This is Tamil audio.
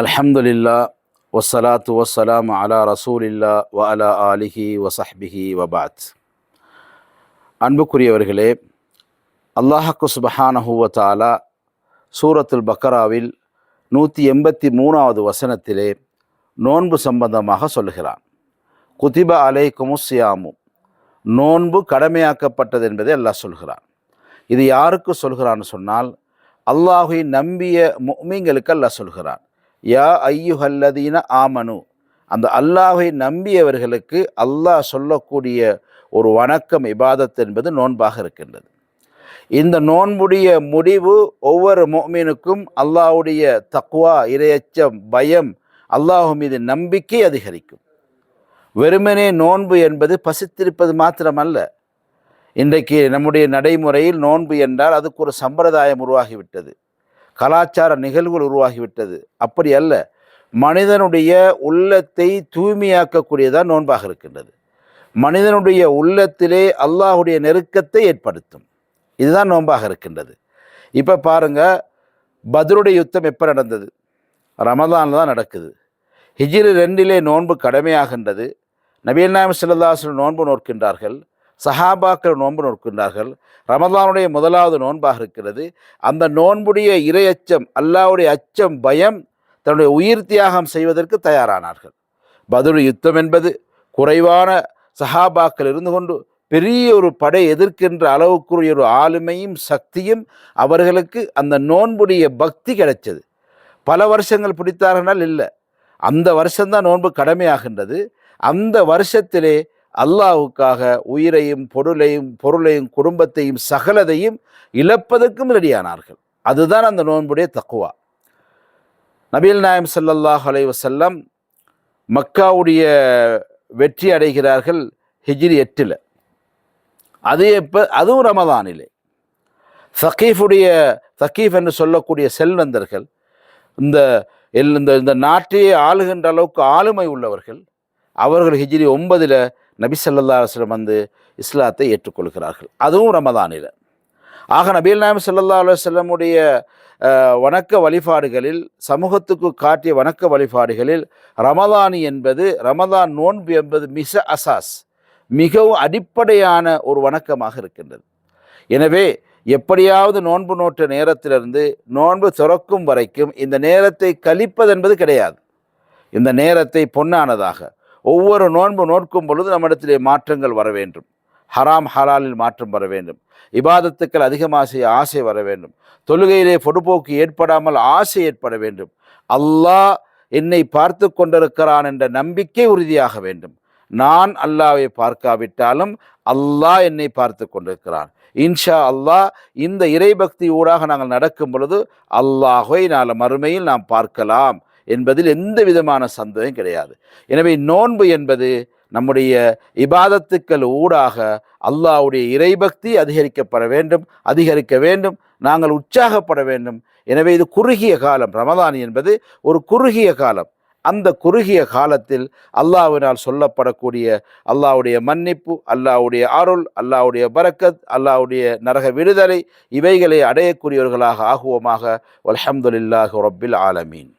அல்ஹம்துலில்லா வஸ்ஸலாத்து வஸ்ஸலாம் அலா ரசூலில்லா வ அலா ஆலிஹி வசஹ்பிஹி வபாத். அன்புக்குரியவர்களே, அல்லாஹ்க்கு சுப்ஹானஹு வ தஆலா சூரத்துல் பக்கராவில் 183வது வசனத்திலே நோன்பு சம்பந்தமாக சொல்லுகிறான். குதிப அலைக்குமுஸ் ஸியாமு, நோன்பு கடமையாக்கப்பட்டது என்பதை அல்லாஹ் சொல்கிறான். இது யாருக்கு சொல்கிறான்னு சொன்னால், அல்லாஹை நம்பிய முஃமின்களுக்கு அல்லாஹ் சொல்கிறான். யா ஐயுஹல்லதீன ஆமனு, அந்த அல்லாஹை நம்பியவர்களுக்கு அல்லாஹ் சொல்லக்கூடிய ஒரு வணக்கம் இபாதத் என்பது நோன்பாக இருக்கின்றது. இந்த நோன்புடைய முடிவு ஒவ்வொரு முஃமினுக்கும் அல்லாஹ்வுடைய தக்வா, இறையச்சம், பயம், அல்லாஹ் மீது நம்பிக்கை அதிகரிக்கும். வெறுமனே நோன்பு என்பது பசித்திருப்பது மாத்திரமல்ல. இன்றைக்கு நம்முடைய நடைமுறையில் நோன்பு என்றால் அதுக்கு ஒரு சம்பிரதாயம் உருவாகிவிட்டது, கலாச்சார நிகழ்வுகள் உருவாகிவிட்டது. அப்படி அல்ல, மனிதனுடைய உள்ளத்தை தூய்மையாக்கக்கூடியதான் நோன்பாக இருக்கின்றது. மனிதனுடைய உள்ளத்திலே அல்லாஹுடைய நெருக்கத்தை ஏற்படுத்தும். இதுதான் நோன்பாக இருக்கின்றது. இப்போ பாருங்க, பத்ருடைய யுத்தம் எப்போ நடந்தது? ரமதானில் தான் நடக்குது. ஹிஜ்ரி 2 நோன்பு கடமையாகின்றது. நபிகள் நாயகம் ஸல்லல்லாஹு அலைஹி வஸல்லம் நோன்பு நோக்கின்றார்கள், சஹாபாக்கள் நோன்பு நோக்கின்றார்கள். ரமதானுடைய முதலாவது நோன்பாக இருக்கிறது. அந்த நோன்புடைய இறையச்சம், அல்லாஹ்வுடைய அச்சம், பயம், தன்னுடைய உயிர் தியாகம் செய்வதற்கு தயாரானார்கள். பத்ரு யுத்தம் என்பது குறைவான சஹாபாக்கள் இருந்து கொண்டு பெரிய ஒரு படை எதிர்க்கின்ற அளவுக்குரிய ஒரு ஆளுமையும் சக்தியும் அவர்களுக்கு அந்த நோன்புடைய பக்தி கிடைச்சது. பல வருஷங்கள் பிடித்தார்கள் இல்லை, அந்த வருஷம்தான் நோன்பு கடமையாகின்றது. அந்த வருஷத்திலே அல்லாஹ்வுக்காக உயிரையும் பொருளையும் குடும்பத்தையும் சகலதையும் இழப்பதற்கும் ரெடியானார்கள். அதுதான் அந்த நோன்புடைய தக்குவா. நபிகள் நாயகம் ஸல்லல்லாஹு அலைஹி வஸல்லம் மக்காவுடைய வெற்றி அடைகிறார்கள் ஹிஜ்ரி 8. அது அதுவும் ரமதானிலே. சகீஃப் என்று சொல்லக்கூடிய செல்வந்தர்கள், இந்த நாட்டையே ஆளுகின்ற அளவுக்கு ஆளுமை உள்ளவர்கள், அவர்கள் ஹிஜ்ரி 9 நபி ஸல்லல்லாஹு அலைஹி வஸல்லம் வந்து இஸ்லாத்தை ஏற்றுக்கொள்கிறார்கள். அதுவும் ரமதானில். ஆக நபிகள் நாயகம் ஸல்லல்லாஹு அலைஹி வஸல்லமுடைய வணக்க வழிபாடுகளில், சமூகத்துக்கு காட்டிய வணக்க வழிபாடுகளில் ரமதான் நோன்பு என்பது மிகவும் அடிப்படையான ஒரு வணக்கமாக இருக்கின்றது. எனவே எப்படியாவது நோன்பு நோற்ற நேரத்திலிருந்து நோன்பு துறக்கும் வரைக்கும் இந்த நேரத்தை கழிப்பதென்பது கிடையாது. இந்த நேரத்தை பொன்னானதாக ஒவ்வொரு நோன்பு நோக்கும் பொழுது நம்மிடத்திலே மாற்றங்கள் வர வேண்டும். ஹராம் ஹலாலில் மாற்றம் வர வேண்டும். இபாதத்துக்கள் அதிகமாக செய்ய ஆசை வர வேண்டும். தொழுகையிலே பொடுபோக்கு ஏற்படாமல் ஆசை ஏற்பட வேண்டும். அல்லாஹ் என்னை பார்த்து கொண்டிருக்கிறான் என்ற நம்பிக்கை உறுதியாக வேண்டும். நான் அல்லாஹ்வை பார்க்காவிட்டாலும் அல்லாஹ் என்னை பார்த்து கொண்டிருக்கிறான். இன்ஷா அல்லாஹ் இந்த இறைபக்தி ஊடாக நாங்கள் நடக்கும் பொழுது அல்லாஹ்வை நாளை மறுமையில் நாம் பார்க்கலாம் என்பதில் எந்த விதமான சந்தேகம் கிடையாது. எனவே நோன்பு என்பது நம்முடைய இபாதத்துக்கள் ஊடாக அல்லாஹ்வுடைய இறைபக்தி அதிகரிக்க வேண்டும், நாங்கள் உற்சாகப்பட வேண்டும். எனவே இது குறுகிய காலம். ரமதான் என்பது ஒரு குறுகிய காலம். அந்த குறுகிய காலத்தில் அல்லாஹ்வினால் சொல்லப்படக்கூடிய அல்லாஹ்வுடைய மன்னிப்பு, அல்லாஹ்வுடைய அருள், அல்லாஹ்வுடைய பரக்கத், அல்லாஹ்வுடைய நரக விடுதலை, இவைகளை அடையக்கூடியவர்களாக ஆகுவோமாக. வல்ஹம்துலில்லாஹி ரப்பில் ஆலமீன்.